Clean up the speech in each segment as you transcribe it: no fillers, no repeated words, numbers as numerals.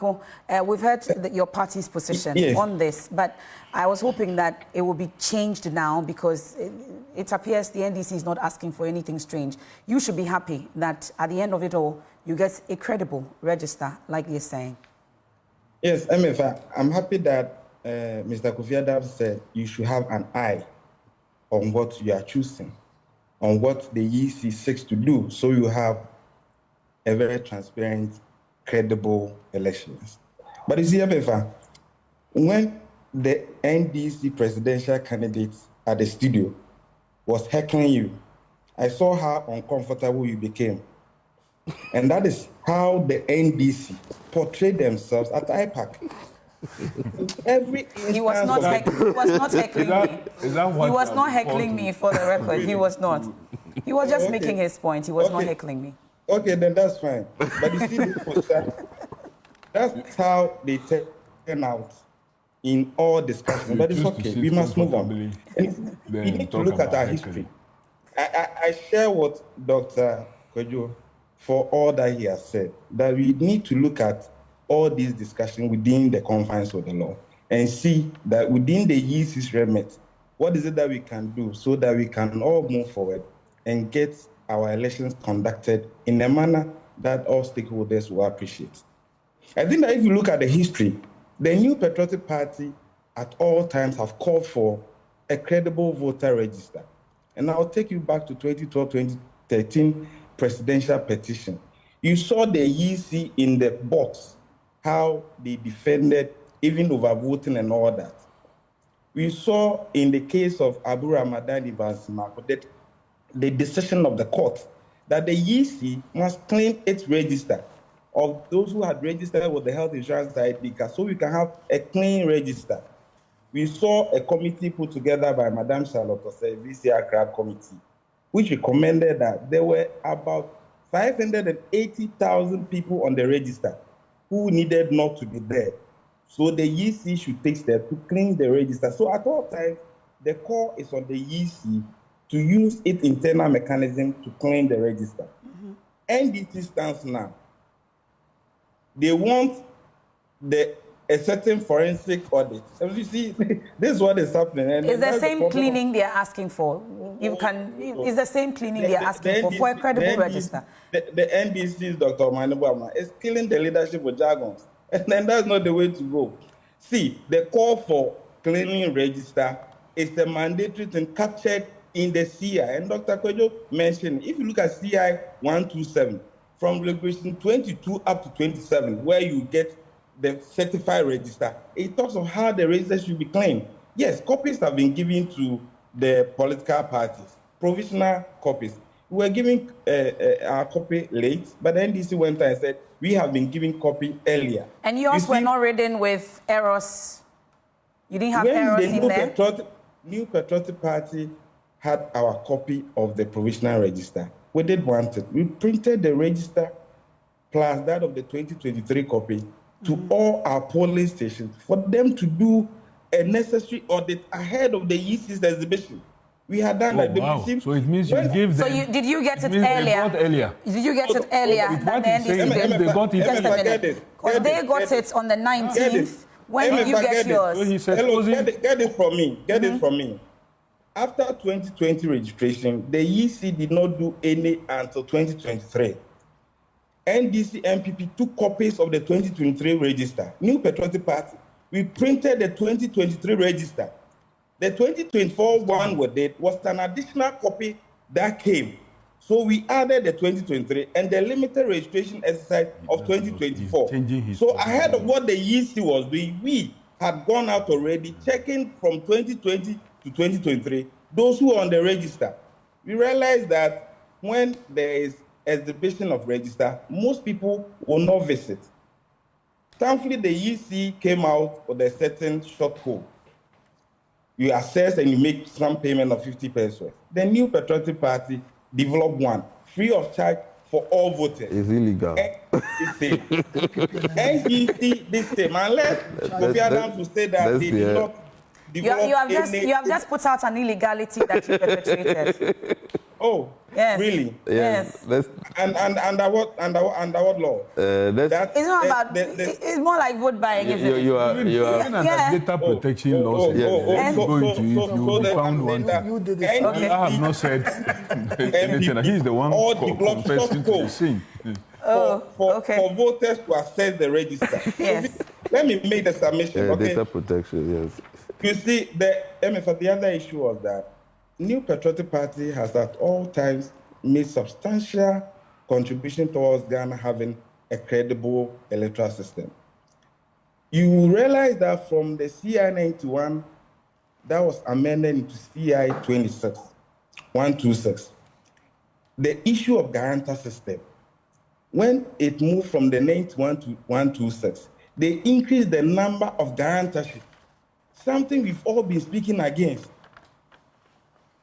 We've heard your party's position on this, but I was hoping that it will be changed now because it appears the NDC is not asking for anything strange. You should be happy that at the end of it all, you get a credible register, like you're saying. Yes, MFA, I'm happy that Mr. Kofi Adam said you should have an eye on what you are choosing, on what the EC seeks to do, so you have a very transparent, credible elections. But you see, MFA, when the NDC presidential candidate at the studio was heckling you, I saw how uncomfortable you became. And that is how the NDC portrayed themselves at IPAC. Every he was not heckling me. He was not heckling me, for the record. He was not. He was just making his point. He was not heckling me. Okay, then that's fine. But you see, that's how they turn out in all discussions. But it's okay. We must move on. And we need to look at our history. I share what Dr. Kojo, for all that he has said, that we need to look at all these discussions within the confines of the law and see that within the EC's remit, what is it that we can do so that we can all move forward and get our elections conducted in a manner that all stakeholders will appreciate. I think that if you look at the history, the New Patriotic Party at all times have called for a credible voter register. And I'll take you back to 2012-2013 presidential petition. You saw the EC in the box, how they defended even overvoting and all that. We saw in the case of Abu Ramadan Nimako that the decision of the court that the EC must claim its register of those who had registered with the health insurance ID card, so we can have a clean register. We saw a committee put together by Madame Charlotte Osei, VCR Crowd Committee, which recommended that there were about 580,000 people on the register who needed not to be there. So the EC should take steps to clean the register. So at all times, the call is on the EC to use its internal mechanism to clean the register. NDC stands now. They want a certain forensic audit. And you see, this is what is happening. And it's the same cleaning they are asking for. It's the same cleaning they are asking for a credible register. The NDC's Dr. Manibama is killing the leadership with jargons. And then that's not the way to go. See, the call for cleaning register is a mandatory thing captured in the CI. And Dr. Kojo mentioned, if you look at CI 127, from regulation 22 up to 27, where you get the certified register, it talks of how the register should be claimed. Yes, copies have been given to the political parties, provisional copies. We were giving our copy late, but the NDC went and said, we have been giving copy earlier. And yours were not written with errors? You didn't have errors in there? New Patriotic Party had our copy of the provisional register. We did want it. We printed the register plus that of the 2023 copy to all our polling stations for them to do a necessary audit ahead of the EC's exhibition. We had done that. Wow. So it means you gave them. So did you get it earlier? Did you get it earlier than the NDC? They got it. Just a minute. Because they got it on the 19th. When did you get yours? So he said, get it from me. Get it from me. After 2020 registration, the EC did not do any until 2023. NDC NPP took copies of the 2023 register. New Patriotic Party, we printed the 2023 register. The 2024 one we did was an additional copy that came. So we added the 2023 and the limited registration exercise of 2024. So ahead of what the EC was doing, we had gone out already, checking from 2020 to 2023, those who are on the register. We realized that when there is exhibition of register, most people will not visit. Thankfully, the EC came out with a certain short code. You assess and you make some payment of 50 pesos. The New Patriotic Party developed one, free of charge for all voters. It's illegal. NDC this time, unless Kofi Adam to say that they did not You have just put out an illegality that you perpetrated. Oh, yes. Really? Yes. And under what law? It's not about. It's more like vote buying, isn't it? You are data protection laws. Go into it. You found one. You did it. Okay. I have not said anything. He's the one confessing to the sin. For voters to access the register. Yes. Let me make the submission. Okay? Data protection, yes. You see, the other issue was that New Patriotic Party has at all times made substantial contribution towards Ghana having a credible electoral system. You realize that from the CI 91, that was amended into CI 126, the issue of guarantor system, when it moved from the 91 to 126, they increased the number of guarantorship, something we've all been speaking against.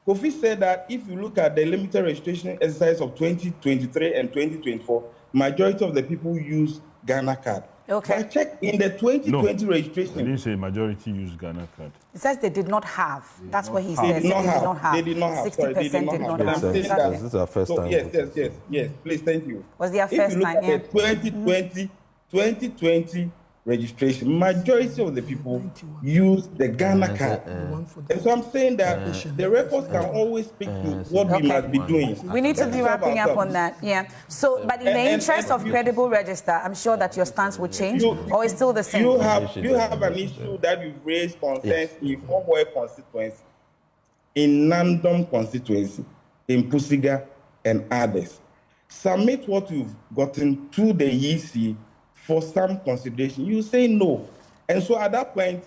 Kofi said that if you look at the limited registration exercise of 2023 and 2024, majority of the people use Ghana card. Okay. I checked in the 2020 registration. I didn't say majority use Ghana card. It says they did not have. That's what he says. They did not have. They did not have. 60% did not have. This is our first time. Yes. Please, thank you. Was their first time? If you look at the 2020 registration, majority of the people use the Ghana card. And so I'm saying that the records can always speak to what we must be doing. We need to be wrapping up on that, yeah. So, but in the interest of credible register, I'm sure that your stance will change, or it's still the same? You have an issue that you've raised concerns in Fourboy constituency, in Nandom constituency, in Pusiga, and others. Submit what you've gotten to the EC for some consideration. You say no. And so at that point,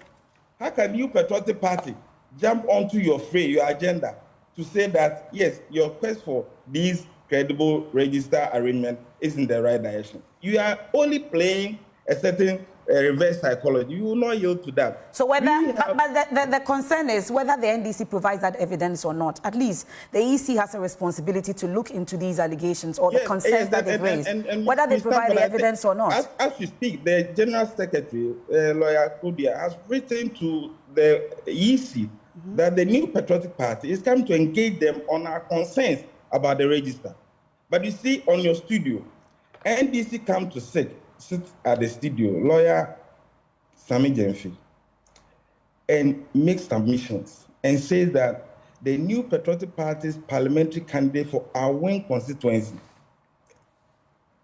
how can you, Patriotic Party, jump onto your agenda to say that, yes, your quest for this credible register arrangement is in the right direction? You are only playing a certain reverse psychology. You will not yield to that. So whether, but the concern is whether the NDC provides that evidence or not. At least the EC has a responsibility to look into these allegations or the concerns that they've raised, whether they provide the evidence or not. As you speak, the General Secretary, Lawyer Kodia, has written to the EC that the New Patriotic Party is coming to engage them on our concerns about the register. But you see, on your studio, NDC come to sit at the studio, Lawyer Sami Jemfi, and make submissions and says that the New Patriotic Party's parliamentary candidate for our Wing constituency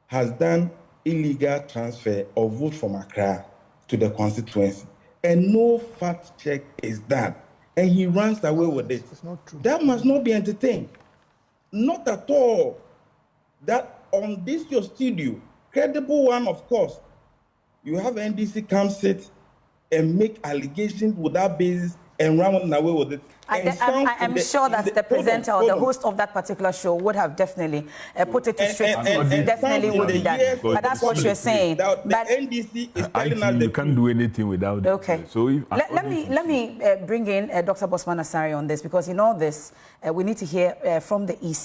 has done illegal transfer of vote from Accra to the constituency, and no fact check is done, and he runs away with it. It's not true. That must not be entertained. Not at all. That on this your studio, credible one, of course, you have NDC come sit and make allegations without basis and run away with it. I'm sure that the presenter or the host of that particular show would have definitely put it to straight. Definitely would be done. But that's what you're saying. But the NDC is telling us you can't do anything without it. Okay. So let me bring in Dr. Bosman Asari on this, because in all this, we need to hear from the EC.